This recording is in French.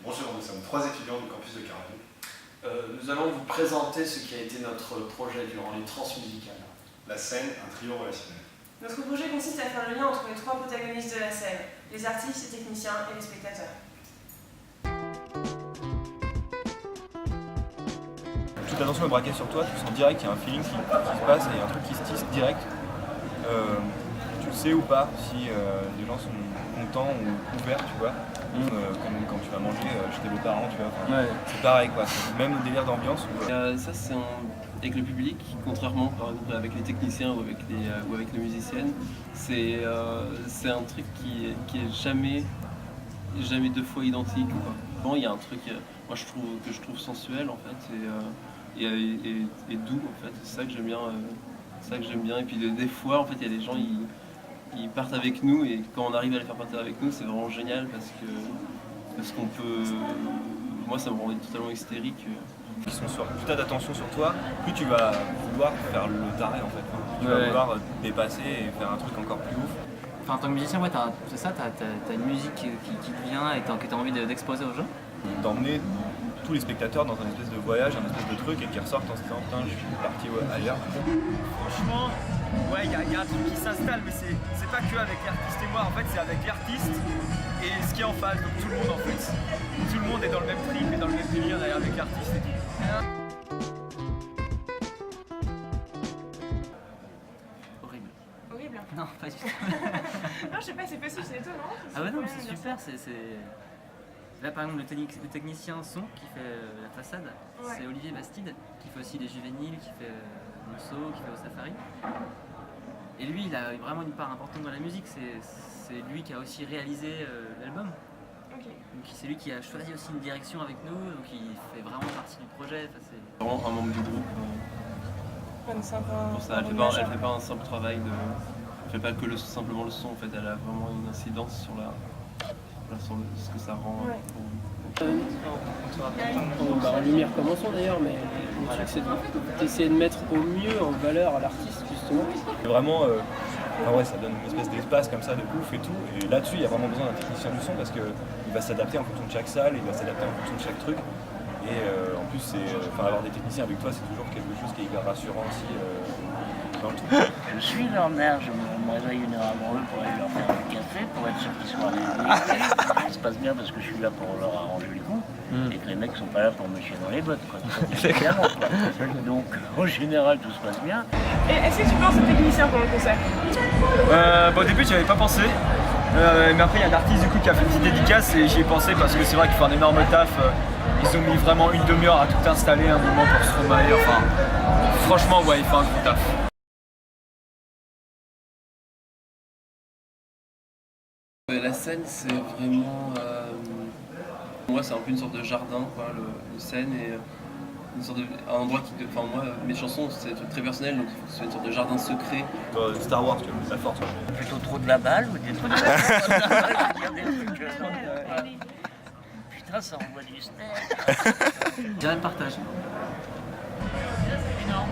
Bonjour, nous sommes 3 étudiants du campus de Caravelle. Nous allons vous présenter ce qui a été notre projet durant les transmusicales. La scène, un trio relationnel. Notre projet consiste à faire le lien entre les 3 protagonistes de la scène, les artistes, les techniciens et les spectateurs. Toute l'attention est braquée sur toi, tu sens direct qu'il y a un feeling qui se passe et il y a un truc qui se tisse direct. Tu le sais ou pas si les gens sont contents ou ouverts, tu vois. Comme quand tu vas manger chez tes beaux-parents, tu vois. Enfin, ouais. C'est pareil quoi, c'est même le délire d'ambiance. Ça c'est avec le public, contrairement par exemple avec les techniciens ou avec les musiciennes, c'est un truc qui est jamais deux fois identique. Bon, il y a un truc moi je trouve sensuel en fait et doux en fait, c'est ça que j'aime bien, et puis des fois en fait il y a des gens ils partent avec nous et quand on arrive à les faire partir avec nous c'est vraiment génial parce qu'on peut, moi ça me rend totalement hystérique. Qui sont sur plus d'attention sur toi, plus tu vas vouloir faire le taré en fait. Tu vas vouloir te dépasser et faire un truc encore plus ouf. Enfin, en tant que musicien, ouais, c'est ça, t'as une musique qui te vient et que t'as envie d'exposer aux gens. D'emmener tous les spectateurs dans un espèce de voyage, un espèce de truc et qui ressortent en se disant putain je suis parti ailleurs. Franchement, ouais, il y a un truc qui s'installe, mais c'est pas que avec l'artiste et moi, en fait c'est avec l'artiste et ce qui est en face, donc tout le monde en fait. Tout le monde est dans le même trip et dans le même délire avec l'artiste et tout. Horrible. Horrible. Non, pas du tout. Non, je sais pas, c'est possible, c'est étonnant. Ah ouais, non, mais c'est super. Là, par exemple, le technicien son qui fait la façade, ouais. C'est Olivier Bastide, qui fait aussi les juvéniles, qui fait Monceau, qui fait au Safari. Et lui, il a vraiment une part importante dans la musique. C'est lui qui a aussi réalisé l'album. Okay. Donc c'est lui qui a choisi aussi une direction avec nous, donc il fait vraiment partie du projet. Enfin, c'est vraiment un membre du groupe. Ouais, pour ça, elle fait pas un simple travail elle fait pas que simplement le son, en fait, elle a vraiment une incidence sur ce que ça rend. Ouais. En lumière comme en son d'ailleurs, mais le truc c'est d'essayer de mettre au mieux en valeur l'artiste justement. C'est vraiment, ouais, ça donne une espèce d'espace comme ça de ouf et tout. Et là-dessus, il y a vraiment besoin d'un technicien du son parce qu'il va s'adapter en fonction de chaque salle, il va s'adapter en fonction de chaque truc. Et en plus, avoir des techniciens avec toi, c'est toujours quelque chose qui est hyper rassurant aussi dans le truc. Je suis leur mère, je me réveille une heure avant eux pour aller leur faire un café, pour être sûr qu'ils soient réveillés. Ça se passe bien parce que je suis là pour leur arranger le coup et que les mecs sont pas là pour me chier dans les bottes. Donc en général tout se passe bien. Et est-ce que tu penses au technicien pour le concert? Au début j'y avais pas pensé, mais après il y a un artiste du coup qui a fait une petite dédicace et j'y ai pensé parce que c'est vrai qu'il faut un énorme taf. Ils ont mis vraiment une demi-heure à tout installer, un moment pour se remballer, enfin franchement ouais, il faut un gros taf. La scène c'est vraiment, moi c'est un peu une sorte de jardin quoi, le scène et une sorte un endroit enfin moi mes chansons c'est des trucs très personnels donc il faut que ce soit une sorte de jardin secret. Star Wars tu vois, la force. Plutôt trop de la balle ou des trucs de la balle. Putain ça envoie du steak. Je dirais le partage. Énorme.